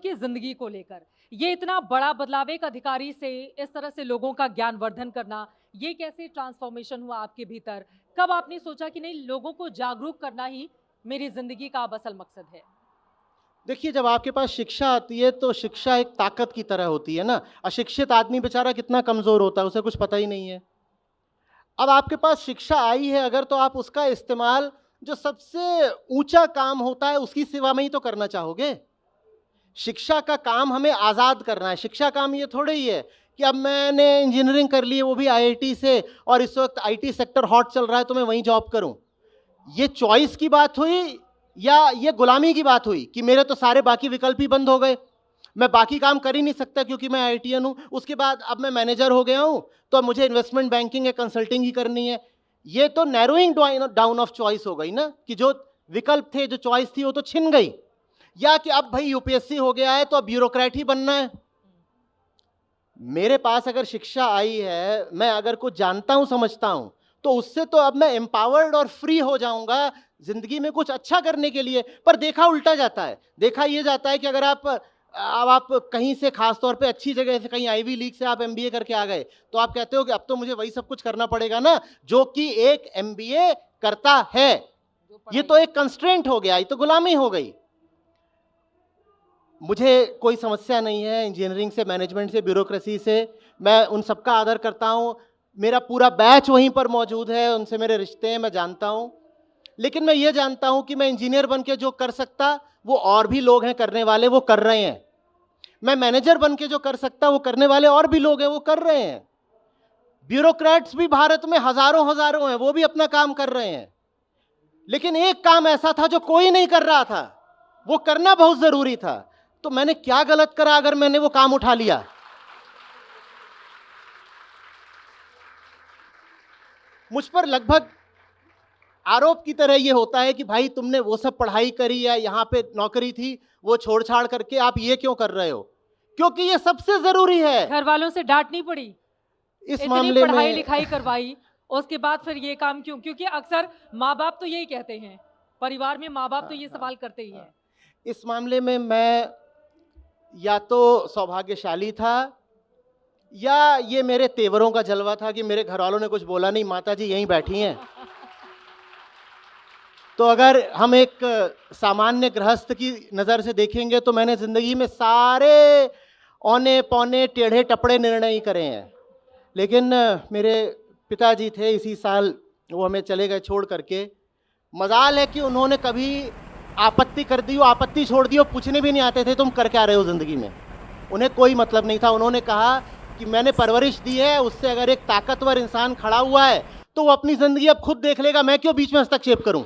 की जिंदगी को लेकर ये इतना बड़ा बदलाव एक अधिकारी से इस तरह से लोगों का ज्ञान वर्धन करना, ये कैसे ट्रांसफॉर्मेशन हुआ आपके भीतर? कब आपने सोचा कि नहीं, लोगों को जागरूक करना ही मेरी जिंदगी का अब असल मकसद है? देखिए, जब आपके पास शिक्षा आती है तो शिक्षा एक ताकत की तरह होती है ना। अशिक्षित आदमी बेचारा कितना कमज़ोर होता है, उसे कुछ पता ही नहीं है। अब आपके पास शिक्षा आई है अगर, तो आप उसका इस्तेमाल जो सबसे ऊंचा काम होता है उसकी सेवा में ही तो करना चाहोगे। शिक्षा का काम हमें आज़ाद करना है। शिक्षा काम ये थोड़े ही है कि अब मैंने इंजीनियरिंग कर ली है, वो भी आईआईटी से, और इस वक्त आईटी सेक्टर हॉट चल रहा है तो मैं वहीं जॉब करूं। ये चॉइस की बात हुई या ये गुलामी की बात हुई कि मेरे तो सारे बाकी विकल्प ही बंद हो गए, मैं बाकी काम कर ही नहीं सकता क्योंकि मैं आईआईटीएन हूं। उसके बाद अब मैं मैनेजर हो गया हूं तो अब मुझे इन्वेस्टमेंट बैंकिंग या कंसल्टिंग ही करनी है। ये तो नैरोइंग डाउन ऑफ चॉइस हो गई ना, कि जो विकल्प थे, जो चॉइस थी, वो तो छिन गई। या कि अब भाई यूपीएससी हो गया है तो अब ब्यूरोक्रेट ही बनना है। मेरे पास अगर शिक्षा आई है, मैं अगर कुछ जानता हूं, समझता हूं, तो उससे तो अब मैं एम्पावर्ड और फ्री हो जाऊंगा जिंदगी में कुछ अच्छा करने के लिए। पर देखा उल्टा जाता है। देखा यह जाता है कि अगर आप कहीं से, खास तौर पे अच्छी जगह से, कहीं आईवी लीग से आप एमबीए करके आ गए, तो आप कहते हो कि अब तो मुझे वही सब कुछ करना पड़ेगा ना जो कि एक एमबीए करता है। ये तो एक कंस्ट्रेंट हो गया, ये तो गुलामी हो गई। मुझे कोई समस्या नहीं है इंजीनियरिंग से, मैनेजमेंट से, ब्यूरोक्रेसी से, मैं उन सबका आदर करता हूं। मेरा पूरा बैच वहीं पर मौजूद है, उनसे मेरे रिश्ते हैं, मैं जानता हूं। लेकिन मैं ये जानता हूं कि मैं इंजीनियर बन के जो कर सकता वो और भी लोग हैं करने वाले, वो कर रहे हैं। मैं मैनेजर बन के जो कर सकता वो करने वाले और भी लोग हैं, वो कर रहे हैं। ब्यूरोक्रेट्स भी भारत में हजारों हजारों हैं, वो भी अपना काम कर रहे हैं। लेकिन एक काम ऐसा था जो कोई नहीं कर रहा था, वो करना बहुत जरूरी था। तो मैंने क्या गलत करा अगर मैंने वो काम उठा लिया? मुझ पर लगभग आरोप की तरह ये होता है कि भाई तुमने वो सब पढ़ाई करी या यहाँ पे नौकरी थी, वो छोड़ छाड़ करके आप ये क्यों कर रहे हो? क्योंकि ये सबसे जरूरी है। घर वालों से डांटनी पड़ी, इस मामले में पढ़ाई लिखाई करवाई, उसके बाद फिर ये काम क्यों? क्योंकि अक्सर माँ बाप तो यही कहते हैं, परिवार में माँ बाप तो ये सवाल करते ही हैं। इस मामले में मैं या तो सौभाग्यशाली था या ये मेरे तेवरों का जलवा था कि मेरे घर वालों ने कुछ बोला नहीं, माता जी यहीं बैठी हैं। तो अगर हम एक सामान्य गृहस्थ की नज़र से देखेंगे तो मैंने ज़िंदगी में सारे औने पौने टेढ़े टपड़े निर्णय ही करे हैं। लेकिन मेरे पिताजी थे, इसी साल वो हमें चले गए छोड़ करके। मजाल है कि उन्होंने कभी आपत्ति कर दी, आपत्ति छोड़ दी, और पूछने भी नहीं आते थे तुम कर क्या रहे हो ज़िंदगी में। उन्हें कोई मतलब नहीं था। उन्होंने कहा कि मैंने परवरिश दी है, उससे अगर एक ताकतवर इंसान खड़ा हुआ है तो वो अपनी ज़िंदगी अब खुद देख लेगा, मैं क्यों बीच में हस्तक्षेप करूं।